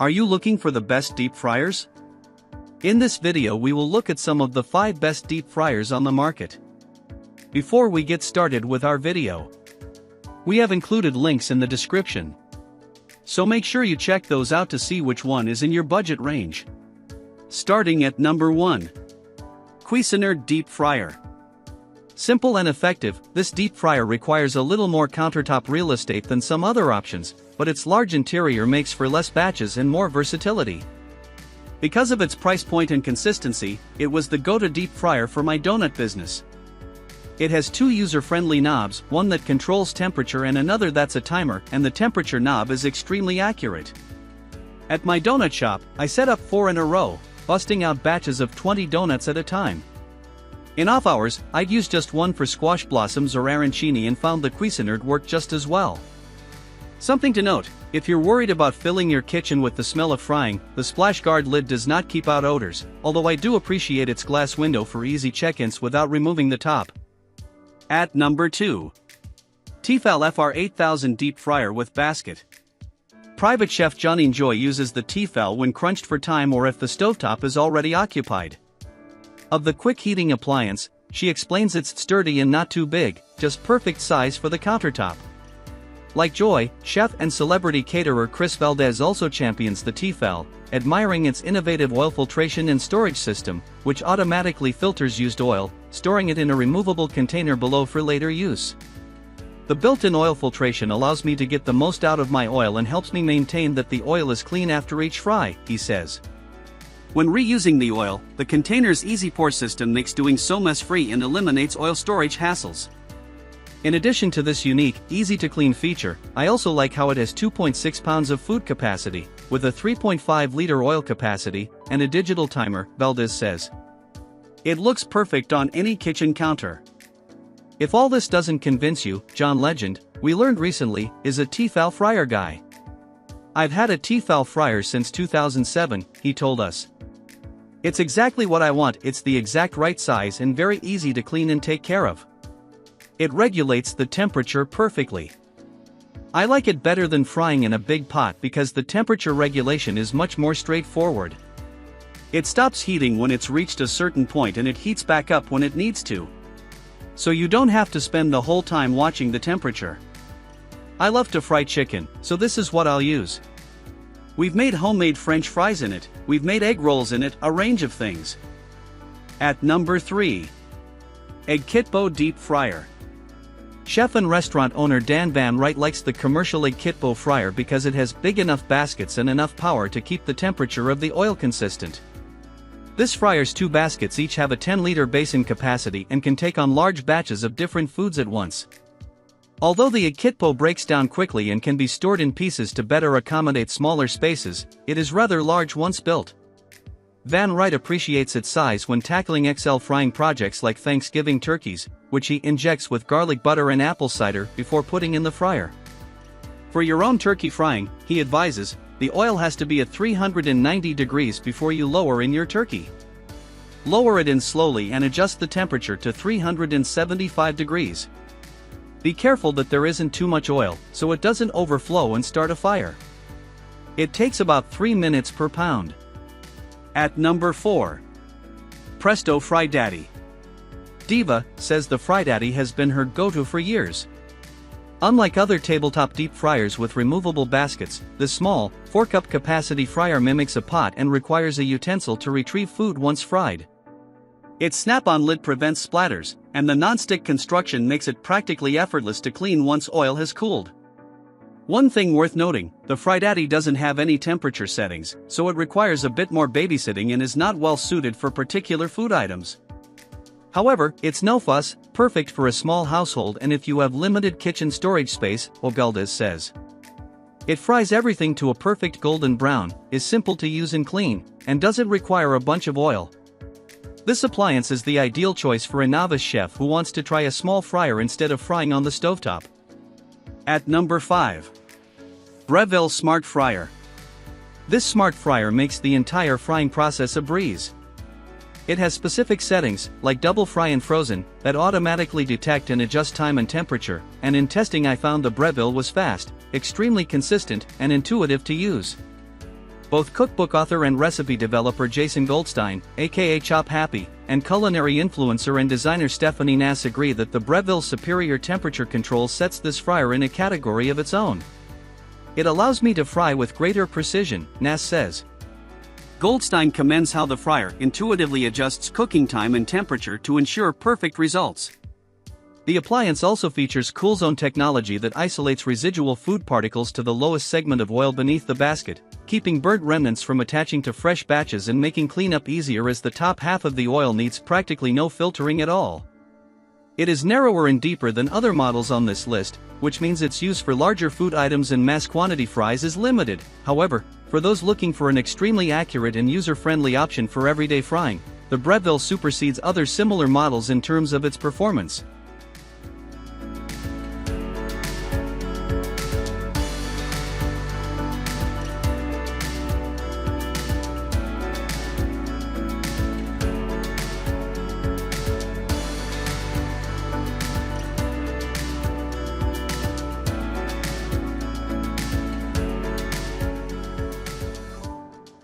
Are you looking for the best deep fryers? In this video we will look at some of the 5 best deep fryers on the market. Before we get started with our video, we have included links in the description, so make sure you check those out to see which one is in your budget range. Starting at number 1. Cuisinart Deep Fryer. Simple and effective, this deep fryer requires a little more countertop real estate than some other options, but its large interior makes for less batches and more versatility. Because of its price point and consistency, it was the go-to deep fryer for my donut business. It has 2 user-friendly knobs, one that controls temperature and another that's a timer, and the temperature knob is extremely accurate. At my donut shop, I set up 4 in a row, busting out batches of 20 donuts at a time. In off hours, I'd use just one for squash blossoms or arancini and found the Cuisinart worked just as well. Something to note, if you're worried about filling your kitchen with the smell of frying, the splash guard lid does not keep out odors, although I do appreciate its glass window for easy check-ins without removing the top. At number 2. T-Fal FR 8000 Deep Fryer with Basket. Private chef Johnny Joy uses the T-Fal when crunched for time or if the stovetop is already occupied. Of the quick heating appliance, she explains it's sturdy and not too big, just perfect size for the countertop. Like Joy, chef and celebrity caterer Chris Valdez also champions the T-Fal, admiring its innovative oil filtration and storage system, which automatically filters used oil, storing it in a removable container below for later use. The built-in oil filtration allows me to get the most out of my oil and helps me maintain that the oil is clean after each fry, he says. When reusing the oil, the container's easy pour system makes doing so mess-free and eliminates oil storage hassles. In addition to this unique, easy-to-clean feature, I also like how it has 2.6 pounds of food capacity, with a 3.5-liter oil capacity, and a digital timer, Valdez says. It looks perfect on any kitchen counter. If all this doesn't convince you, John Legend, we learned recently, is a T-Fal fryer guy. I've had a T-Fal fryer since 2007, he told us. It's exactly what I want, it's the exact right size and very easy to clean and take care of. It regulates the temperature perfectly. I like it better than frying in a big pot because the temperature regulation is much more straightforward. It stops heating when it's reached a certain point and it heats back up when it needs to. So you don't have to spend the whole time watching the temperature. I love to fry chicken, so this is what I'll use. We've made homemade French fries in it, we've made egg rolls in it, a range of things. At number 3. EGGKITPO Deep Fryer. Chef and restaurant owner Dan Van Wright likes the commercial EGGKITPO fryer because it has big enough baskets and enough power to keep the temperature of the oil consistent. This fryer's 2 baskets each have a 10-liter basin capacity and can take on large batches of different foods at once. Although the EGGKITPO breaks down quickly and can be stored in pieces to better accommodate smaller spaces, it is rather large once built. Van Wright appreciates its size when tackling XL frying projects like Thanksgiving turkeys, which he injects with garlic butter and apple cider before putting in the fryer. For your own turkey frying, he advises, the oil has to be at 390 degrees before you lower in your turkey. Lower it in slowly and adjust the temperature to 375 degrees. Be careful that there isn't too much oil, so it doesn't overflow and start a fire. It takes about 3 minutes per pound. At number 4. Presto FryDaddy. Diva says the FryDaddy has been her go-to for years. Unlike other tabletop deep fryers with removable baskets, this small, 4-cup capacity fryer mimics a pot and requires a utensil to retrieve food once fried. Its snap-on lid prevents splatters, and the non-stick construction makes it practically effortless to clean once oil has cooled. One thing worth noting, the FryDaddy doesn't have any temperature settings, so it requires a bit more babysitting and is not well suited for particular food items. However, it's no fuss, perfect for a small household and if you have limited kitchen storage space, Valdez says. It fries everything to a perfect golden brown, is simple to use and clean, and doesn't require a bunch of oil. This appliance is the ideal choice for a novice chef who wants to try a small fryer instead of frying on the stovetop. At number 5. Breville Smart Fryer. This smart fryer makes the entire frying process a breeze. It has specific settings, like double fry and frozen, that automatically detect and adjust time and temperature, and in testing I found the Breville was fast, extremely consistent, and intuitive to use. Both cookbook author and recipe developer Jason Goldstein, aka Chop Happy, and culinary influencer and designer Stephanie Nass agree that the Breville superior temperature control sets this fryer in a category of its own. It allows me to fry with greater precision, Nass says. Goldstein commends how the fryer intuitively adjusts cooking time and temperature to ensure perfect results. The appliance also features CoolZone technology that isolates residual food particles to the lowest segment of oil beneath the basket, keeping burnt remnants from attaching to fresh batches and making cleanup easier as the top half of the oil needs practically no filtering at all. It is narrower and deeper than other models on this list, which means its use for larger food items and mass quantity fries is limited. However, for those looking for an extremely accurate and user-friendly option for everyday frying, the Breville supersedes other similar models in terms of its performance.